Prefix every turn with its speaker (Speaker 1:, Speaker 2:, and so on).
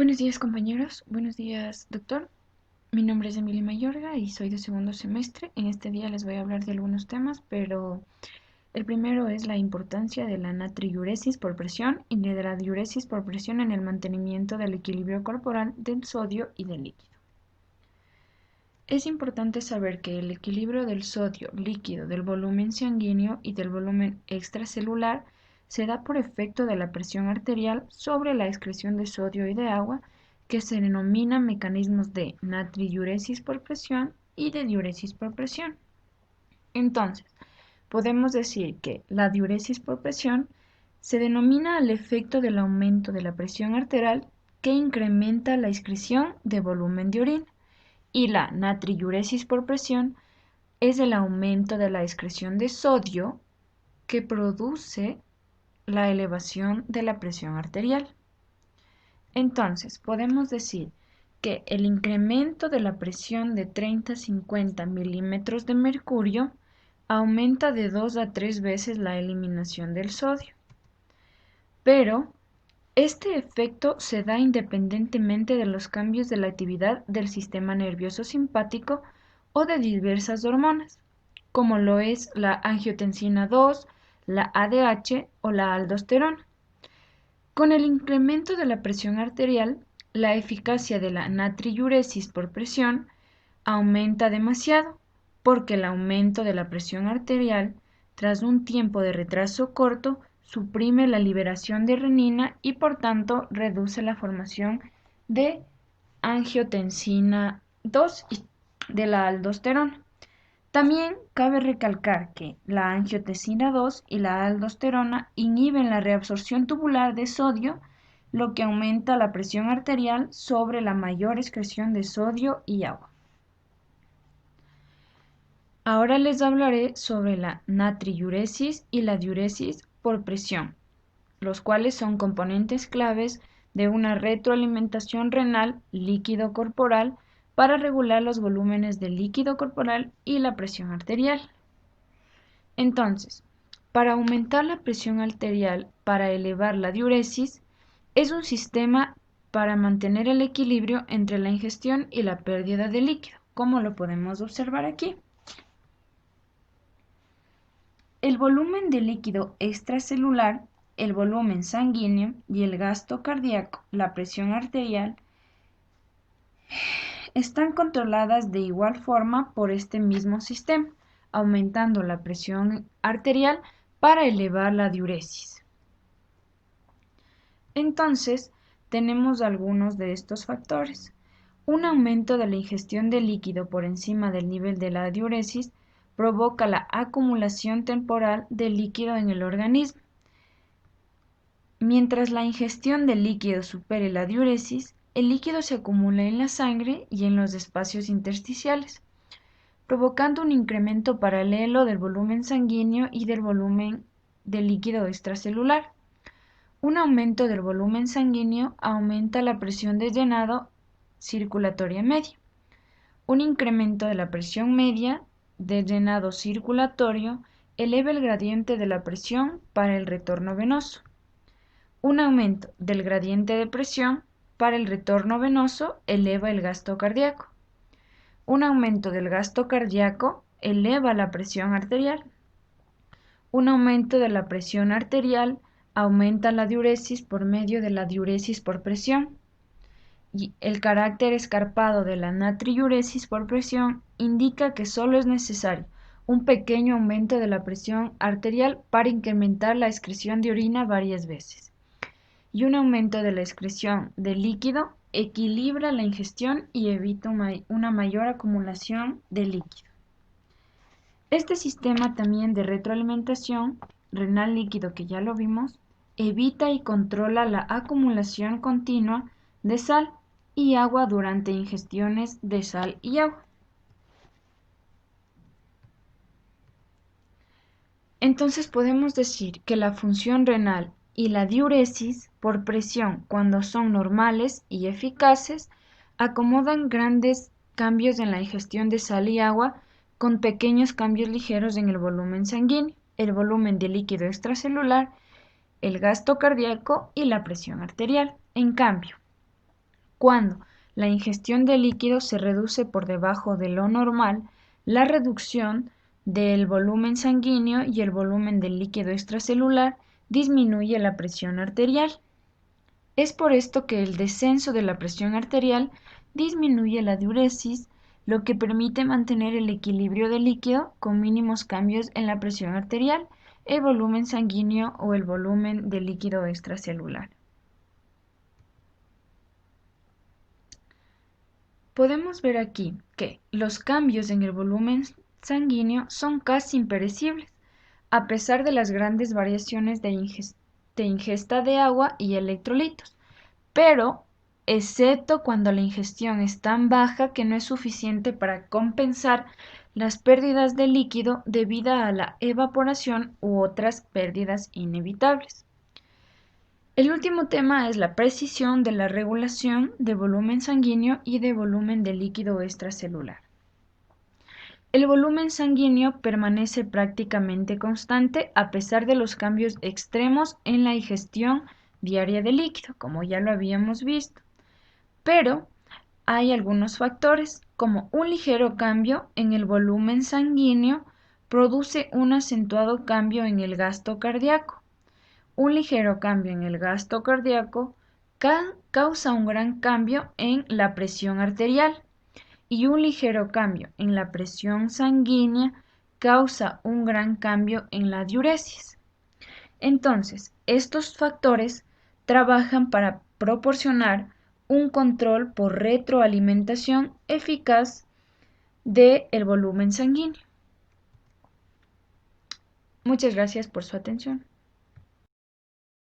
Speaker 1: Buenos días, compañeros. Buenos días, doctor. Mi nombre es Emily Mayorga y soy de segundo semestre. En este día les voy a hablar de algunos temas, pero el primero es la importancia de la natriuresis por presión y de la diuresis por presión en el mantenimiento del equilibrio corporal del sodio y del líquido. Es importante saber que el equilibrio del sodio líquido, del volumen sanguíneo y del volumen extracelular se da por efecto de la presión arterial sobre la excreción de sodio y de agua, que se denominan mecanismos de natriuresis por presión y de diuresis por presión. Entonces, podemos decir que la diuresis por presión se denomina al efecto del aumento de la presión arterial que incrementa la excreción de volumen de orina, y la natriuresis por presión es el aumento de la excreción de sodio que produce la elevación de la presión arterial. Entonces, podemos decir que el incremento de la presión de 30 a 50 milímetros de mercurio aumenta de 2 a 3 veces la eliminación del sodio. Pero este efecto se da independientemente de los cambios de la actividad del sistema nervioso simpático o de diversas hormonas, como lo es la angiotensina 2, la ADH o la aldosterona. Con el incremento de la presión arterial, la eficacia de la natriuresis por presión aumenta demasiado, porque el aumento de la presión arterial, tras un tiempo de retraso corto, suprime la liberación de renina y por tanto reduce la formación de angiotensina 2 y de la aldosterona. También cabe recalcar que la angiotensina 2 y la aldosterona inhiben la reabsorción tubular de sodio, lo que aumenta la presión arterial sobre la mayor excreción de sodio y agua. Ahora les hablaré sobre la natriuresis y la diuresis por presión, los cuales son componentes claves de una retroalimentación renal líquido corporal para regular los volúmenes de líquido corporal y la presión arterial. Entonces, para aumentar la presión arterial para elevar la diuresis, es un sistema para mantener el equilibrio entre la ingestión y la pérdida de líquido, como lo podemos observar aquí. El volumen de líquido extracelular, el volumen sanguíneo y el gasto cardíaco, la presión arterial, están controladas de igual forma por este mismo sistema, aumentando la presión arterial para elevar la diuresis. Entonces, tenemos algunos de estos factores. Un aumento de la ingestión de líquido por encima del nivel de la diuresis provoca la acumulación temporal de líquido en el organismo. Mientras la ingestión de líquido supere la diuresis, el líquido se acumula en la sangre y en los espacios intersticiales, provocando un incremento paralelo del volumen sanguíneo y del volumen de líquido extracelular. Un aumento del volumen sanguíneo aumenta la presión de llenado circulatoria media. Un incremento de la presión media de llenado circulatorio eleva el gradiente de la presión para el retorno venoso. Un aumento del gradiente de presión para el retorno venoso eleva el gasto cardíaco. Un aumento del gasto cardíaco eleva la presión arterial. Un aumento de la presión arterial aumenta la diuresis por medio de la diuresis por presión. Y el carácter escarpado de la natriuresis por presión indica que solo es necesario un pequeño aumento de la presión arterial para incrementar la excreción de orina varias veces. Y un aumento de la excreción de líquido equilibra la ingestión y evita una mayor acumulación de líquido. Este sistema también de retroalimentación renal líquido, que ya lo vimos, evita y controla la acumulación continua de sal y agua durante ingestiones de sal y agua. Entonces podemos decir que la función renal y la diuresis por presión, cuando son normales y eficaces, acomodan grandes cambios en la ingestión de sal y agua con pequeños cambios ligeros en el volumen sanguíneo, el volumen de líquido extracelular, el gasto cardíaco y la presión arterial. En cambio, cuando la ingestión de líquido se reduce por debajo de lo normal, la reducción del volumen sanguíneo y el volumen del líquido extracelular disminuye la presión arterial. Es por esto que el descenso de la presión arterial disminuye la diuresis, lo que permite mantener el equilibrio del líquido con mínimos cambios en la presión arterial, el volumen sanguíneo o el volumen del líquido extracelular. Podemos ver aquí que los cambios en el volumen sanguíneo son casi imperecibles, a pesar de las grandes variaciones de ingesta de agua y electrolitos, pero excepto cuando la ingestión es tan baja que no es suficiente para compensar las pérdidas de líquido debido a la evaporación u otras pérdidas inevitables. El último tema es la precisión de la regulación de volumen sanguíneo y de volumen de líquido extracelular. El volumen sanguíneo permanece prácticamente constante a pesar de los cambios extremos en la ingestión diaria de líquido, como ya lo habíamos visto. Pero hay algunos factores, como un ligero cambio en el volumen sanguíneo produce un acentuado cambio en el gasto cardíaco. Un ligero cambio en el gasto cardíaco causa un gran cambio en la presión arterial y un ligero cambio en la presión sanguínea causa un gran cambio en la diuresis. Entonces, estos factores trabajan para proporcionar un control por retroalimentación eficaz del volumen sanguíneo. Muchas gracias por su atención.